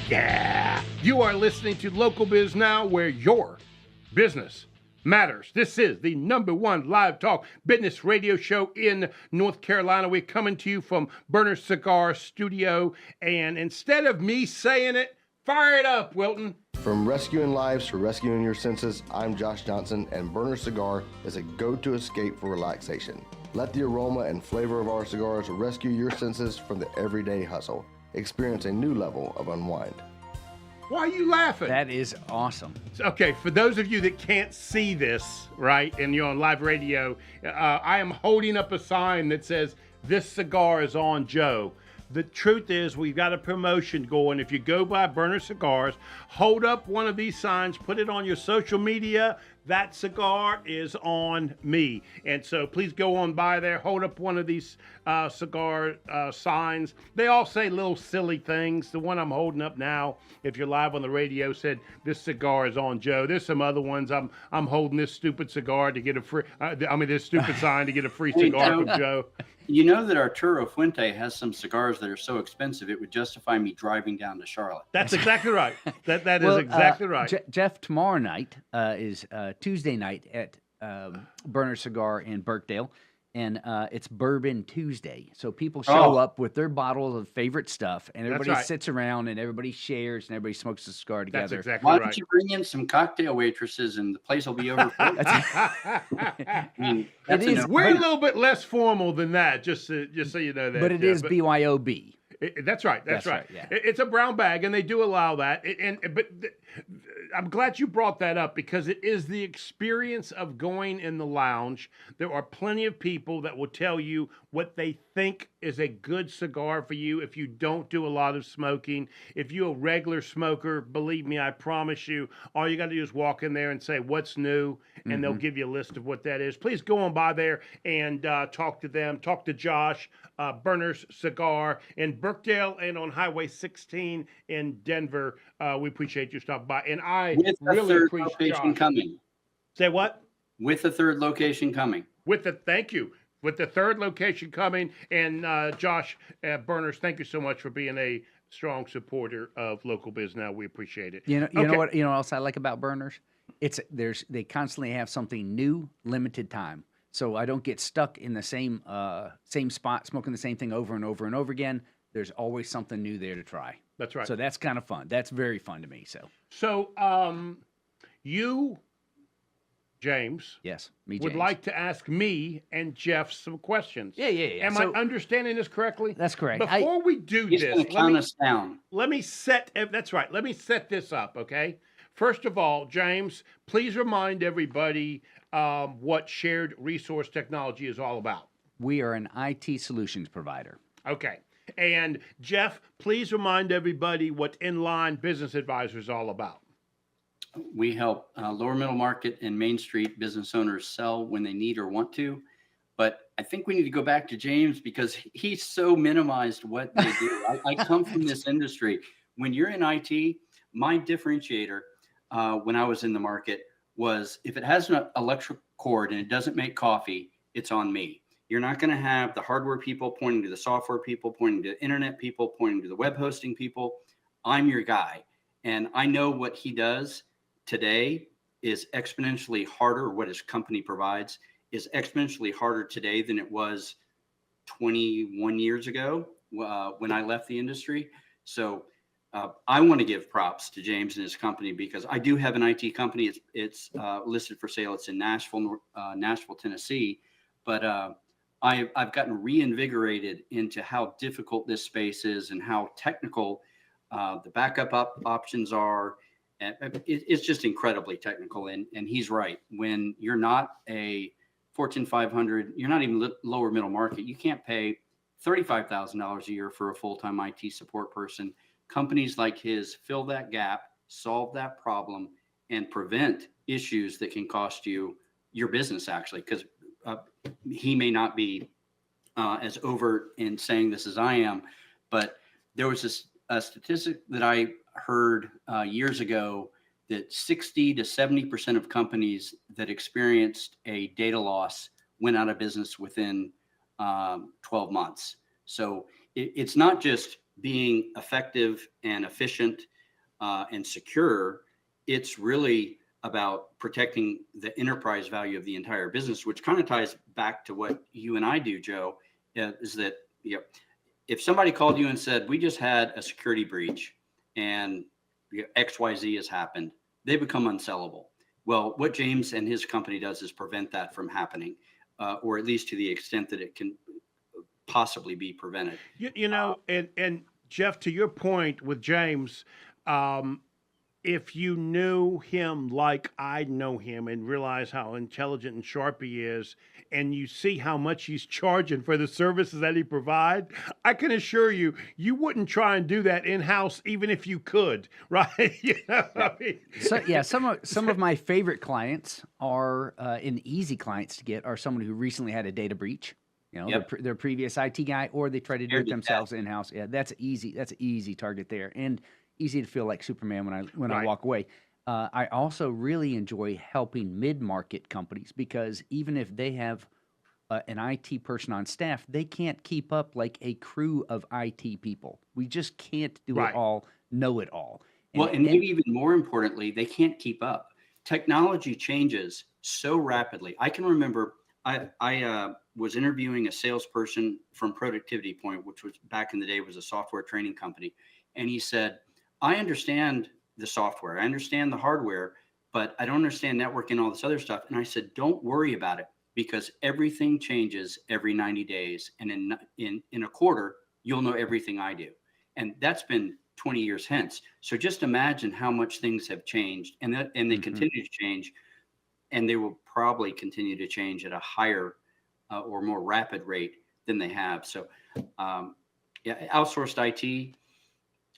Yeah. You are listening to Local Biz Now, where your business matters. This is the #1 live talk business radio show in North Carolina. We're coming to you from Burner Cigar Studio. And instead of me saying it, fire it up, Wilton. From rescuing lives to rescuing your senses, I'm Josh Johnson, and Burner Cigar is a go-to escape for relaxation. Let the aroma and flavor of our cigars rescue your senses from the everyday hustle. Experience a new level of unwind. Why are you laughing? That is awesome. Okay, for those of you that can't see this, right, and you're on live radio, I am holding up a sign that says, "This cigar is on Joe." The truth is, we've got a promotion going. If you go by Burner Cigars, hold up one of these signs, put it on your social media. That cigar is on me. And so please go on by there, hold up one of these cigar signs. They all say little silly things. The one I'm holding up now, if you're live on the radio, said, "This cigar is on Joe." There's some other ones. I'm holding this stupid cigar to get a free, this stupid sign to get a free cigar from Joe. You know that Arturo Fuente has some cigars that are so expensive it would justify me driving down to Charlotte. That's exactly right. That is exactly right. Jeff, tomorrow night is Tuesday night at Burner Cigar in Birkdale, and it's Bourbon Tuesday. So people show up with their bottles of favorite stuff, and everybody sits around and everybody shares and everybody smokes a cigar together. That's exactly Why right. don't you bring in some cocktail waitresses and the place will be over. I mean, We're a little bit less formal than that, just so you know that. But it is BYOB. That's right. That's right. Yeah. It's a brown bag, and they do allow that. But I'm glad you brought that up because it is the experience of going in the lounge. There are plenty of people that will tell you what they think is a good cigar for you if you don't do a lot of smoking. If you're a regular smoker, believe me, I promise you, all you got to do is walk in there and say, "What's new?" And they'll give you a list of what that is. Please go on by there and talk to them. Talk to Josh, Burner's Cigar in Birkdale and on Highway 16 in Denver. We appreciate you stopping by. And I with a really third appreciate location Josh. coming. Say what? With a third location coming. Thank you. With the third location coming. And Josh Burners, thank you so much for being a strong supporter of Local Biz Now. We appreciate it. You know what else I like about Burners? They constantly have something new, limited time. So I don't get stuck in the same spot, smoking the same thing over and over and over again. There's always something new there to try. That's right. So that's kind of fun. That's very fun to me. So you, James, yes, me, would James, like to ask me and Jeff some questions. Yeah. Am I understanding this correctly? That's correct. Before we do He's this, going to count us down. let me set this up, okay? First of all, James, please remind everybody what shared resource technology is all about. We are an IT solutions provider. Okay. And Jeff, please remind everybody what Inline Business Advisor is all about. We help lower middle market and Main Street business owners sell when they need or want to. But I think we need to go back to James because he's so minimized what they do. I come from this industry. When you're in IT, my differentiator when I was in the market was if it has an electric cord and it doesn't make coffee, it's on me. You're not going to have the hardware people pointing to the software people, pointing to the internet people, pointing to the web hosting people. I'm your guy. And I know what he does today is exponentially harder. What his company provides is exponentially harder today than it was 21 years ago when I left the industry. So I want to give props to James and his company because I do have an IT company. It's listed for sale. It's in Nashville, Tennessee. But I've gotten reinvigorated into how difficult this space is and how technical the backup options are. And it's just incredibly technical. And he's right. When you're not a Fortune 500, you're not even lower middle market, you can't pay $35,000 a year for a full-time IT support person. Companies like his fill that gap, solve that problem, and prevent issues that can cost you your business, actually, because he may not be as overt in saying this as I am, but there was a statistic that I heard years ago that 60 to 70% of companies that experienced a data loss went out of business within 12 months. So it's not just being effective and efficient and secure, it's really about protecting the enterprise value of the entire business, which kind of ties back to what you and I do, Joe, is that, if somebody called you and said, we just had a security breach and XYZ has happened, they become unsellable. Well, what James and his company does is prevent that from happening, or at least to the extent that it can possibly be prevented. And Jeff, to your point with James, if you knew him like I know him and realize how intelligent and sharp he is, and you see how much he's charging for the services that he provides, I can assure you, you wouldn't try and do that in-house even if you could, right? I mean, Some of my favorite clients are, and easy clients to get, are someone who recently had a data breach. Their previous IT guy, or they try to do it themselves in-house. Yeah, that's easy. That's an easy target there. And easy to feel like Superman when I walk away. I also really enjoy helping mid-market companies, because even if they have an IT person on staff, they can't keep up like a crew of IT people. We just can't do it all, know it all. And maybe even more importantly, they can't keep up. Technology changes so rapidly. I can remember I was interviewing a salesperson from Productivity Point, which was back in the day was a software training company. And he said, I understand the software, I understand the hardware, but I don't understand networking and all this other stuff. And I said, don't worry about it, because everything changes every 90 days. And in a quarter, you'll know everything I do. And that's been 20 years hence. So just imagine how much things have changed, and they continue to change, and they will probably continue to change at a higher or more rapid rate than they have. So outsourced IT,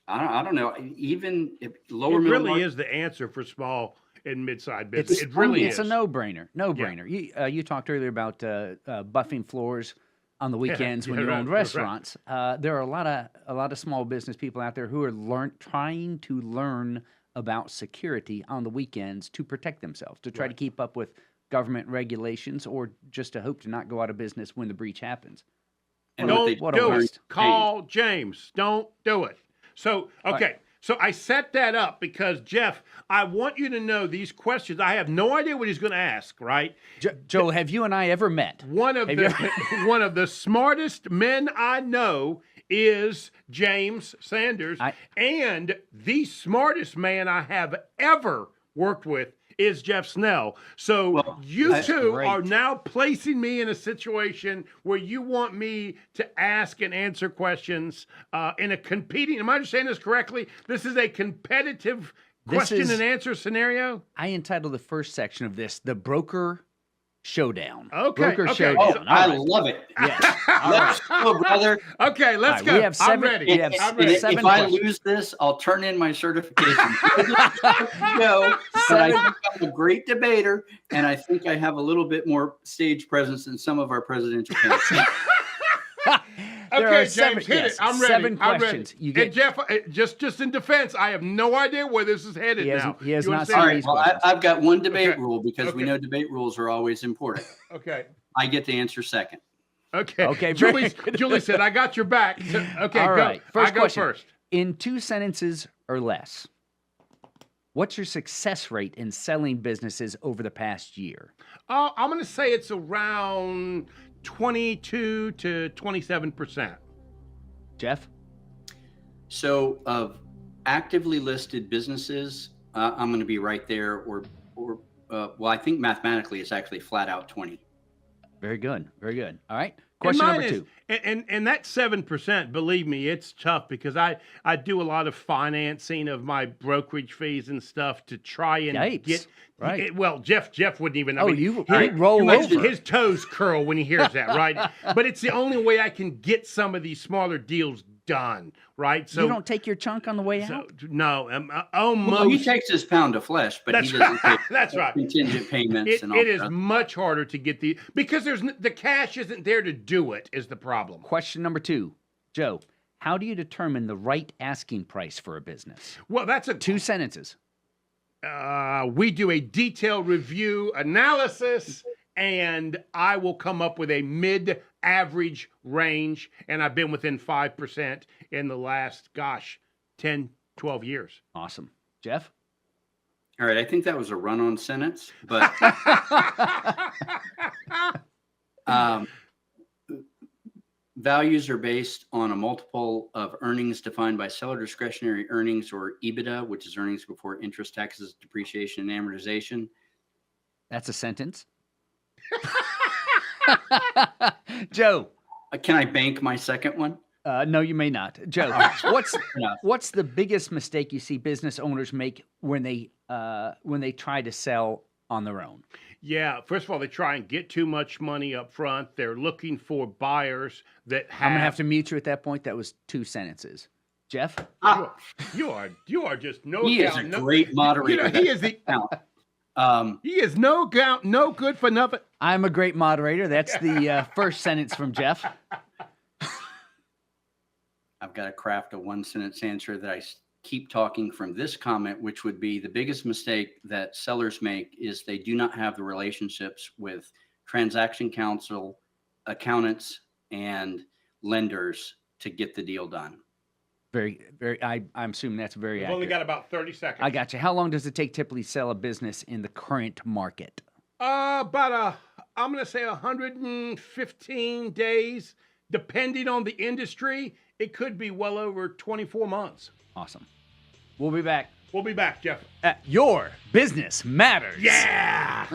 I don't know. Even if lower middle really market, is the answer for small and mid-sized business. It really is. It's a no-brainer. You talked earlier about buffing floors on the weekends when you own restaurants. There are a lot of small business people out there who are trying to learn about security on the weekends to protect themselves, to try to keep up with government regulations, or just to hope to not go out of business when the breach happens. And don't do it. Call James. Don't do it. So, okay. So I set that up because, Jeff, I want you to know these questions. I have no idea what he's going to ask, right? Joe, have you and I ever met? One of the smartest men I know is James Sanders, and the smartest man I have ever worked with is Jeff Snell. So you two are now placing me in a situation where you want me to ask and answer questions in a competing. Am I understanding this correctly? This is a competitive question and answer scenario? I entitled the first section of this, The Broker Showdown. Okay. Showdown. I love it. Yes. Let's go, brother. Okay, let's go. I'm ready. If I lose this, I'll turn in my certification. No, but I think I'm a great debater, and I think I have a little bit more stage presence than some of our presidential candidates. Okay, James, hit it. I'm ready. 7 questions. You get, and Jeff, just in defense, I have no idea where this is headed now. He has not seen All right, these well, questions. I've got one debate rule, because we know debate rules are always important. Okay. I get to answer second. Okay. Julie said, I got your back. Okay, all right. Go. First I go question. first. In 2 sentences or less, what's your success rate in selling businesses over the past year? I'm going to say it's around 22 to 27%. Jeff? So of actively listed businesses, I'm going to be right there, or I think mathematically it's actually flat out 20. Very good. All right. Question number 2. And that 7%, believe me, it's tough, because I do a lot of financing of my brokerage fees and stuff to try and get. Right. Well, Jeff wouldn't even. You roll over. His toes curl when he hears that, right? But it's the only way I can get some of these smaller deals done, right? So you don't take your chunk on the way out? No, almost. Well, he takes his pound of flesh, but he doesn't take contingent payments and all that. It is much harder to get because the cash isn't there to do it, is the problem. Question number 2, Joe. How do you determine the right asking price for a business? Well, that's 2 sentences. We do a detailed review analysis, and I will come up with a mid-average range, and I've been within 5% in the last, 10 12 years. Awesome. Jeff? All right, I think that was a run-on sentence, but values are based on a multiple of earnings defined by seller discretionary earnings, or EBITDA, which is earnings before interest, taxes, depreciation, and amortization. That's a sentence. Joe. Can I bank my second one? No, you may not. Joe, what's the biggest mistake you see business owners make when they try to sell on their own? Yeah, first of all, they try and get too much money up front. They're looking for buyers that have... I'm going to have to mute you at that point. That was 2 sentences. Jeff? You are just no... He is a great moderator. He is the... he is no good for nothing. I'm a great moderator. That's the first sentence from Jeff. I've got to craft a 1-sentence answer that I keep talking from this comment, which would be the biggest mistake that sellers make is they do not have the relationships with transaction counsel, accountants, and lenders to get the deal done. Very, very. I'm assuming that's very accurate. We've only got about 30 seconds. I got you. How long does it take typically to sell a business in the current market? I'm going to say 115 days, depending on the industry. It could be well over 24 months. Awesome. We'll be back. We'll be back, Jeff. Your business matters. Yeah.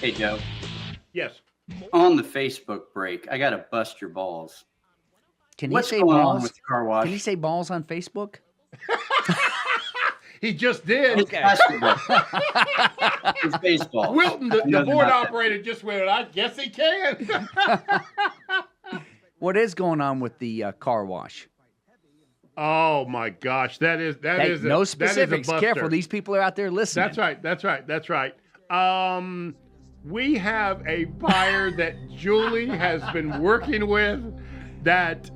Hey, Joe. Yes. On the Facebook break, I got to bust your balls. What's going on with the car wash? Can you say balls on Facebook? He just did. It's basketball. It's baseball. Wilton, the board operator, just went, I guess he can. What is going on with the car wash? Oh my gosh, that is no specifics. Careful, these people are out there listening. That's right. We have a buyer that Julie has been working with that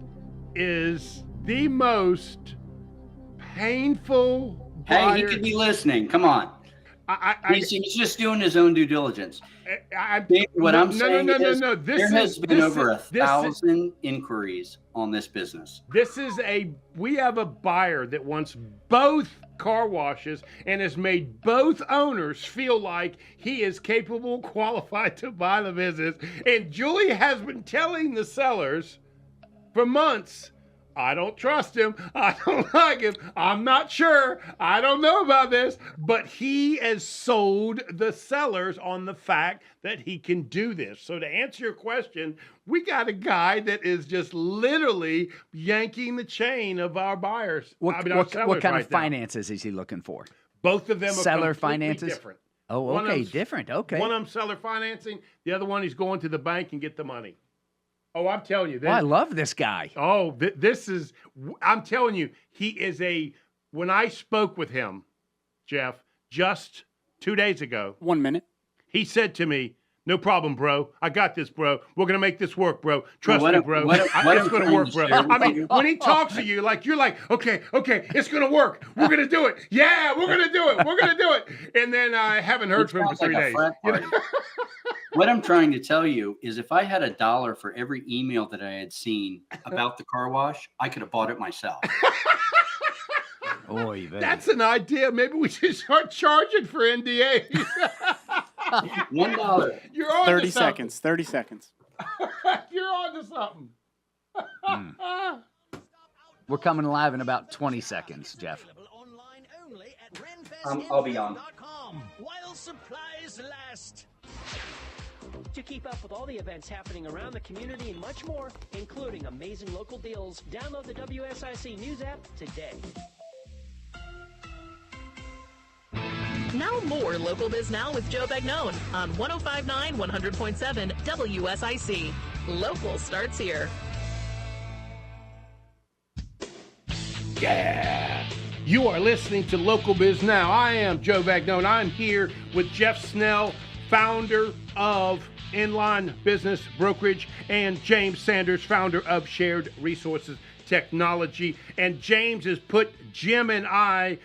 is the most painful buyer. Hey, he could be listening. Come on. He's just doing his own due diligence. I'm saying is there has been over 1,000 inquiries on this business. We have a buyer that wants both car washes and has made both owners feel like he is capable, qualified to buy the business. And Julie has been telling the sellers for months, I don't trust him. I don't like him. I'm not sure. I don't know about this. But he has sold the sellers on the fact that he can do this. So to answer your question, we got a guy that is just literally yanking the chain of our buyers. What kind of finances is he looking for? Both of them are seller completely finances? different. Oh, okay, different. Okay. One of them seller financing. The other one, he's going to the bank and get the money. Oh, I'm telling you. I love this guy. Oh, I'm telling you, he is when I spoke with him, Jeff, just 2 days ago. 1 minute. He said to me, no problem, bro. I got this, bro. We're going to make this work, bro. Trust me, bro. It's going to work, bro. I mean, when he talks to you, you're like, okay, it's going to work. We're going to do it. Yeah, we're going to do it. We're going to do it. And then I haven't heard from him for 3 days. What I'm trying to tell you is if I had $1 for every email that I had seen about the car wash, I could have bought it myself. That's an idea. Maybe we should start charging for NDA. $1. You're on 30 seconds. 30 seconds. You're on to something. We're coming live in about 20 seconds, Jeff. I'll be on. While supplies last. To keep up with all the events happening around the community and much more, including amazing local deals, download the WSIC News app today. Now more Local Biz Now with Joe Vagnone on 105.9, 100.7 WSIC. Local starts here. Yeah. You are listening to Local Biz Now. I am Joe Vagnone. I'm here with Jeff Snell, founder of Inline Business Brokerage, and James Sanders, founder of Shared Resources Technology. And James has put Jeff and I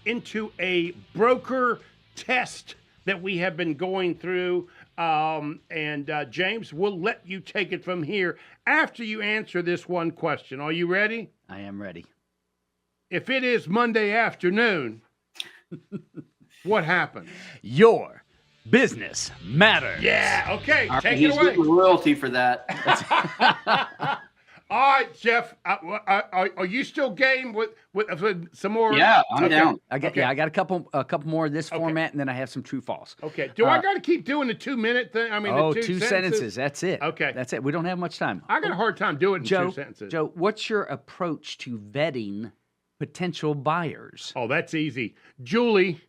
into a broker test that we have been going through. And James, we'll let you take it from here after you answer this one question. Are you ready? I am ready. If it is Monday afternoon, what happens? Your business matters. Yeah, okay, take He's it away. getting royalty for that. All right, Jeff, are you still game with some more? Yeah, I'm down. I got Okay. I got a couple more of this format, and then I have some true false. Okay, do I got to keep doing the 2-minute thing? I mean, Oh, the two sentences. That's it. Okay. That's it. We don't have much time. I got a hard time doing Joe, 2 sentences. Joe, what's your approach to vetting potential buyers? Oh, that's easy. Julie.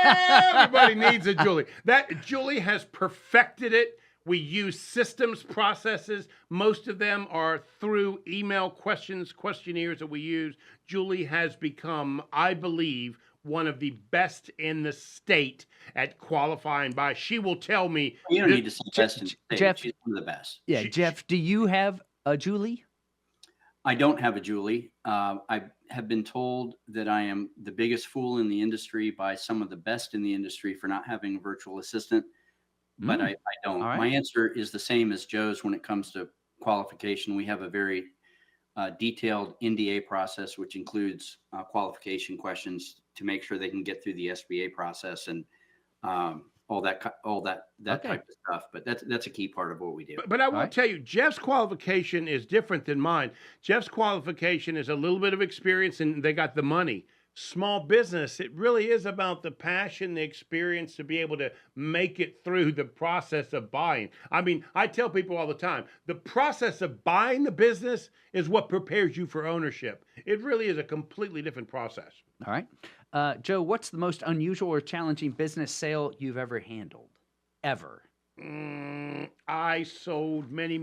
Everybody needs a Julie. That Julie has perfected it. We use systems, processes. Most of them are through email questionnaires that we use. Julie has become, I believe, one of the best in the state at qualifying buyers. She will tell me. You don't need to say best in state. Jeff- She's one of the best. Yeah, Jeff, do you have a Julie? I don't have a Julie. I have been told that I am the biggest fool in the industry by some of the best in the industry for not having a virtual assistant, but I don't. All right. My answer is the same as Joe's when it comes to qualification. We have a very detailed NDA process, which includes qualification questions to make sure they can get through the SBA process and all that Okay. type of stuff. But that's a key part of what we do. But I will right. tell you, Jeff's qualification is different than mine. Jeff's qualification is a little bit of experience, and they got the money. Small business, it really is about the passion, the experience to be able to make it through the process of buying. I mean, I tell people all the time, the process of buying the business is what prepares you for ownership. It really is a completely different process. All right. Joe, what's the most unusual or challenging business sale you've ever handled? Ever? I sold many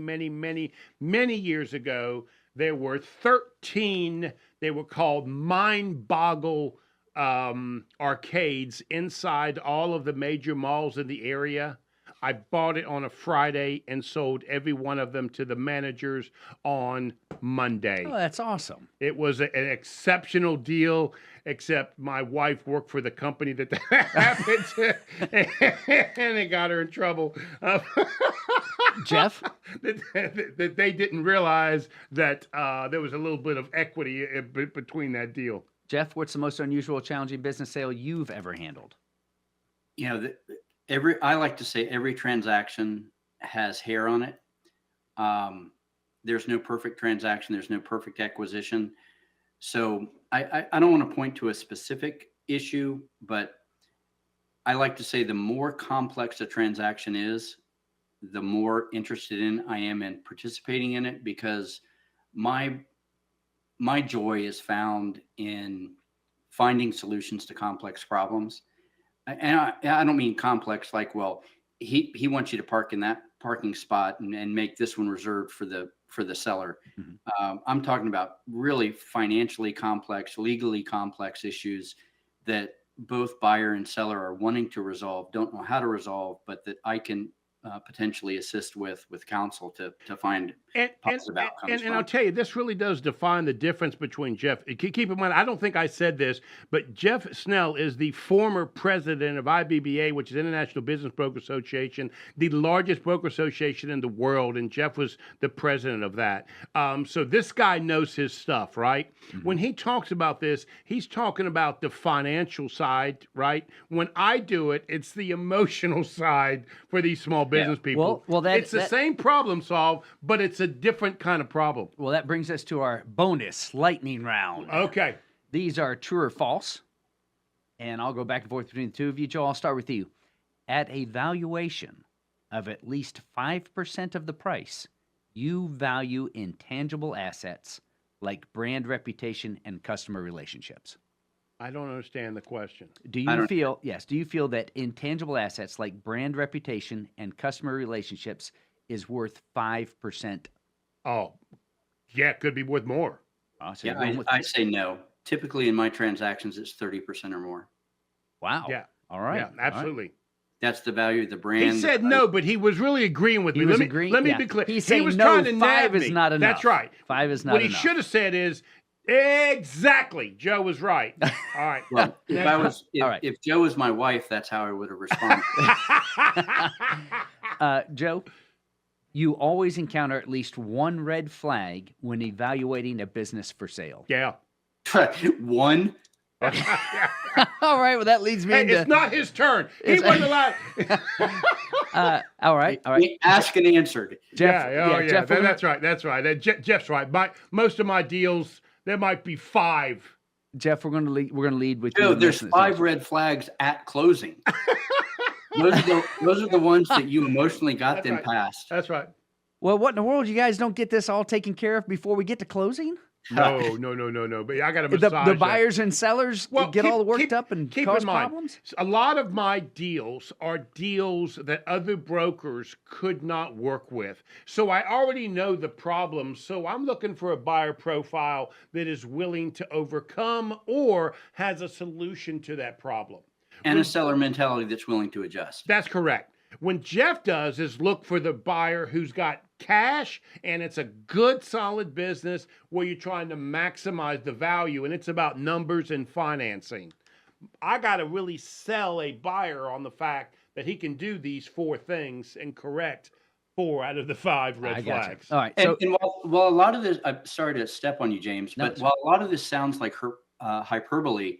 years ago. There were 13, they were called Mind Boggle arcades inside all of the major malls in the area. I bought it on a Friday and sold every one of them to the managers on Monday. Oh, that's awesome. It was an exceptional deal, except my wife worked for the company that happened to, and it got her in trouble. Jeff? that they didn't realize that there was a little bit of equity between that deal. Jeff, what's the most unusual, challenging business sale you've ever handled? You know, I like to say every transaction has hair on it. There's no perfect transaction. There's no perfect acquisition. So I don't want to point to a specific issue, but I like to say the more complex a transaction is, the more interested in I am in participating in it, because my joy is found in finding solutions to complex problems. And I don't mean complex like, well, he wants you to park in that parking spot and make this one reserved for the seller. Mm-hmm. I'm talking about really financially complex, legally complex issues that both buyer and seller are wanting to resolve, don't know how to resolve, but that I can potentially assist with counsel to find positive outcomes. And I'll tell you, this really does define the difference between Jeff. Keep in mind, I don't think I said this, but Jeff Snell is the former president of IBBA, which is International Business Broker Association, the largest broker association in the world, and Jeff was the president of that. So this guy knows his stuff, right? Mm-hmm. When he talks about this, he's talking about the financial side, right? When I do it, it's the emotional side for these small business people. Well, it's the same problem solved, but it's a different kind of problem. Well, that brings us to our bonus lightning round. Okay. These are true or false, and I'll go back and forth between the two of you. Joe, I'll start with you. At a valuation of at least 5% of the price, you value intangible assets like brand reputation and customer relationships. I don't understand the question. Do you feel that intangible assets like brand reputation and customer relationships is worth 5%? Oh, yeah, it could be worth more. So I say no. Typically in my transactions, it's 30% or more. Wow. Yeah. All right. Yeah, absolutely. Right. That's the value of the brand. He said no, but he was really agreeing with me. Let me be clear. He's he saying was no, trying to 5 nab is me. not enough. That's right. 5 is not What enough. he should have said is, Exactly. Joe was right. All right. Well, All right. if Joe was my wife, that's how I would have responded. Joe, you always encounter at least one red flag when evaluating a business for sale. Yeah. One. All right. Well, that leads me Hey, into. it's not his turn. He wasn't allowed. All right. All right. Asked and answered. Jeff, Yeah. Jeff, we're gonna- That's right. That's right. Jeff's right. Most of my deals, there might be 5. Jeff, we're going to lead with Joe, you. there's 5 red flags at closing. Those are the ones that you emotionally got That's them right. past. That's right. Well, what in the world? You guys don't get this all taken care of before we get to closing? No. But I got to massage The that. buyers and sellers get all worked up and keep cause in mind, problems? a lot of my deals are deals that other brokers could not work with. So I already know the problems. So I'm looking for a buyer profile that is willing to overcome or has a solution to that problem. And a seller mentality that's willing to adjust. That's correct. When Jeff does is look for the buyer who's got cash and it's a good, solid business where you're trying to maximize the value, and it's about numbers and financing. I got to really sell a buyer on the fact that he can do these 4 things and correct 4 out of the 5 red I got you. flags. All right. And, So, and while a lot of this, I'm sorry to step on you, James, No, but it's while a lot of this sounds like hyperbole,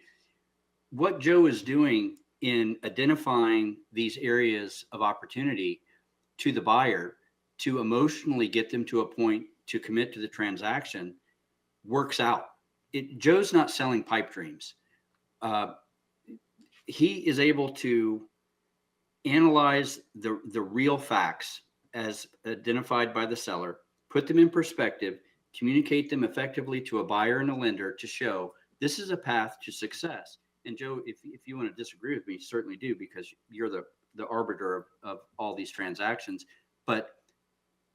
what Joe is doing in identifying these areas of opportunity to the buyer to emotionally get them to a point to commit to the transaction works out. Joe's not selling pipe dreams. He is able to analyze the real facts as identified by the seller, put them in perspective, communicate them effectively to a buyer and a lender to show this is a path to success. And Joe, if you want to disagree with me, certainly do, because you're the arbiter of all these transactions. But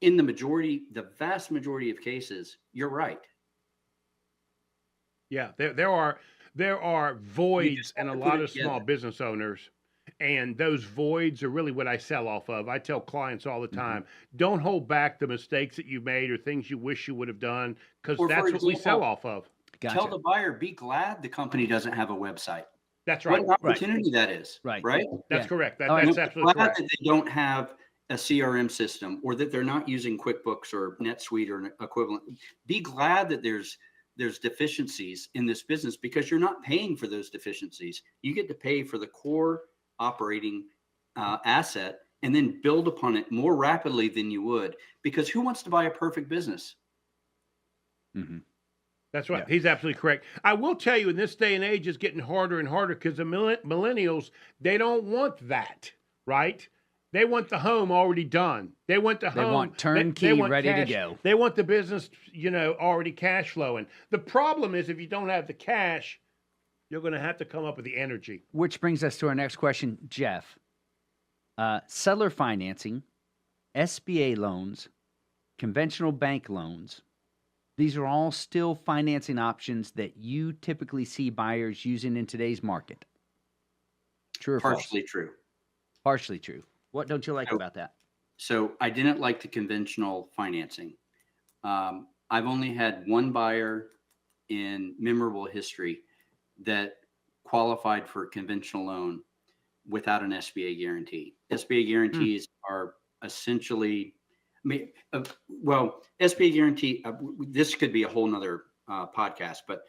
in the vast majority of cases, you're right. Yeah, there are voids in a have to lot put it of small together. business owners, and those voids are really what I sell off of. I tell clients all the time, don't hold back the mistakes that you made or things you wish you would have done, because Or, for that's what we sell example, off of. gotcha. Tell the buyer, be glad the company doesn't have a website. That's What right. an opportunity that is. Right. Right. That's Yeah. correct. All right. That's Glad absolutely correct. that they don't have a CRM system or that they're not using QuickBooks or NetSuite or an equivalent. Be glad that there's deficiencies in this business, because you're not paying for those deficiencies. You get to pay for the core operating asset and then build upon it more rapidly than you would, because who wants to buy a perfect business? Mm-hmm. That's right. He's absolutely correct. I will tell you, in this day and age, it's getting harder and harder because the millennials, they don't want that, right? They want the home already done. They want the home. They want turnkey, they want ready to cash. go. They want the business, already cash flowing. The problem is, if you don't have the cash, you're going to have to come up with the energy. Which brings us to our next question, Jeff. Seller financing, SBA loans, conventional bank loans, these are all still financing options that you typically see buyers using in today's market. True or Partially false? true. Partially true. What don't you like about that? So I didn't like the conventional financing. I've only had one buyer in memorable history that qualified for a conventional loan without an SBA guarantee. SBA guarantees are essentially, SBA guarantee, this could be a whole nother podcast, but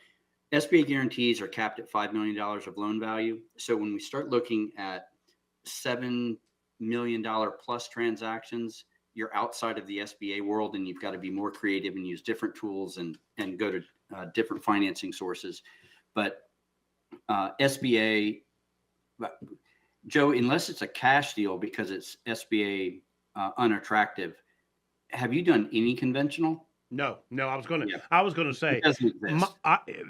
SBA guarantees are capped at $5 million of loan value. So when we start looking at $7 million plus transactions, you're outside of the SBA world, and you've got to be more creative and use different tools and go to different financing sources. But SBA, Joe, unless it's a cash deal because it's SBA unattractive, have you done any conventional? No, I was going to. Yeah. I was going to say, It doesn't exist.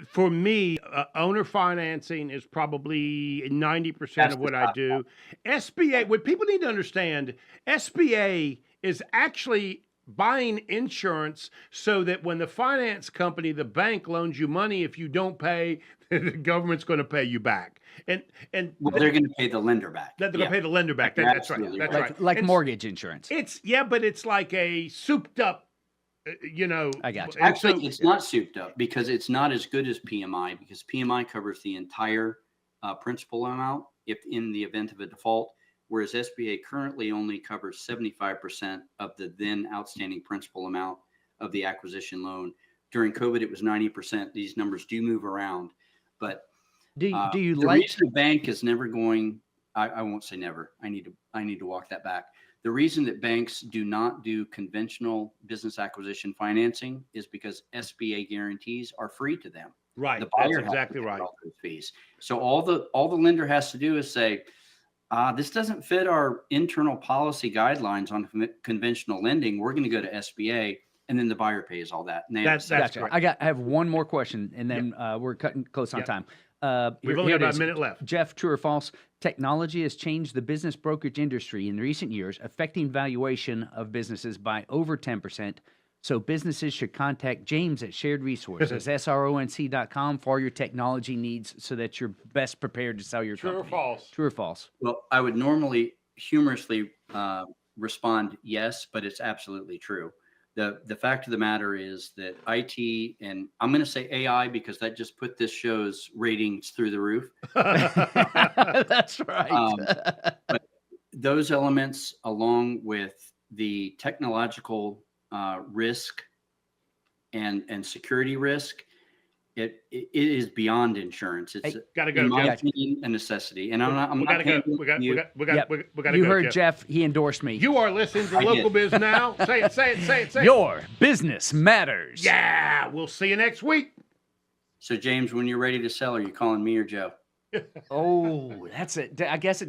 for me, owner financing is probably 90% That's of what the I top do. SBA, what people need to understand, SBA is actually buying insurance so that when the finance company, the bank, loans you money, if you don't pay, the government's going to pay you back. And Well, they're going to pay the lender back. they're going to pay the lender back. You're That's right. absolutely That's right. right. Like And mortgage insurance. but it's like a souped up you know, I got you. and Actually, so- it's not souped up because it's not as good as PMI because PMI covers the entire principal amount if in the event of a default, whereas SBA currently only covers 75% of the then outstanding principal amount of the acquisition loan. During COVID, it was 90%. These numbers do move around, but Do you the like? reason a bank is never going, I won't say never. I need to walk that back. The reason that banks do not do conventional business acquisition financing is because SBA guarantees are free to them. right. The That's buyer has to exactly pay right. all those fees. So all the lender has to do is say, this doesn't fit our internal policy guidelines on conventional lending. We're going to go to SBA, and then the buyer pays all that. And they That's Gotcha. correct. I have one more question, and then we're cutting close on Yep. time. We've Here- only here got it about is. a minute left. Jeff, true or false? Technology has changed the business brokerage industry in recent years, affecting valuation of businesses by over 10%. So businesses should contact James at Shared Resources, sronc.com, for your technology needs so that you're best prepared to sell your True or company. false? True or false? Well, I would normally humorously respond yes, but it's absolutely true. The fact of the matter is that IT, and I'm going to say AI because that just put this show's ratings through the roof. That's right. But those elements, along with the technological risk and security risk, it is beyond insurance. It's Gotta go, in my Jeff. opinion, a necessity. And I'm We not gotta go. handing We got you- Yep. we gotta You go, heard Jeff. He endorsed me. You are listening to I Local did. Biz Now. Say it. Your business matters. Yeah. We'll see you next week. So James, when you're ready to sell, are you calling me or Joe? Oh, that's it. I guess it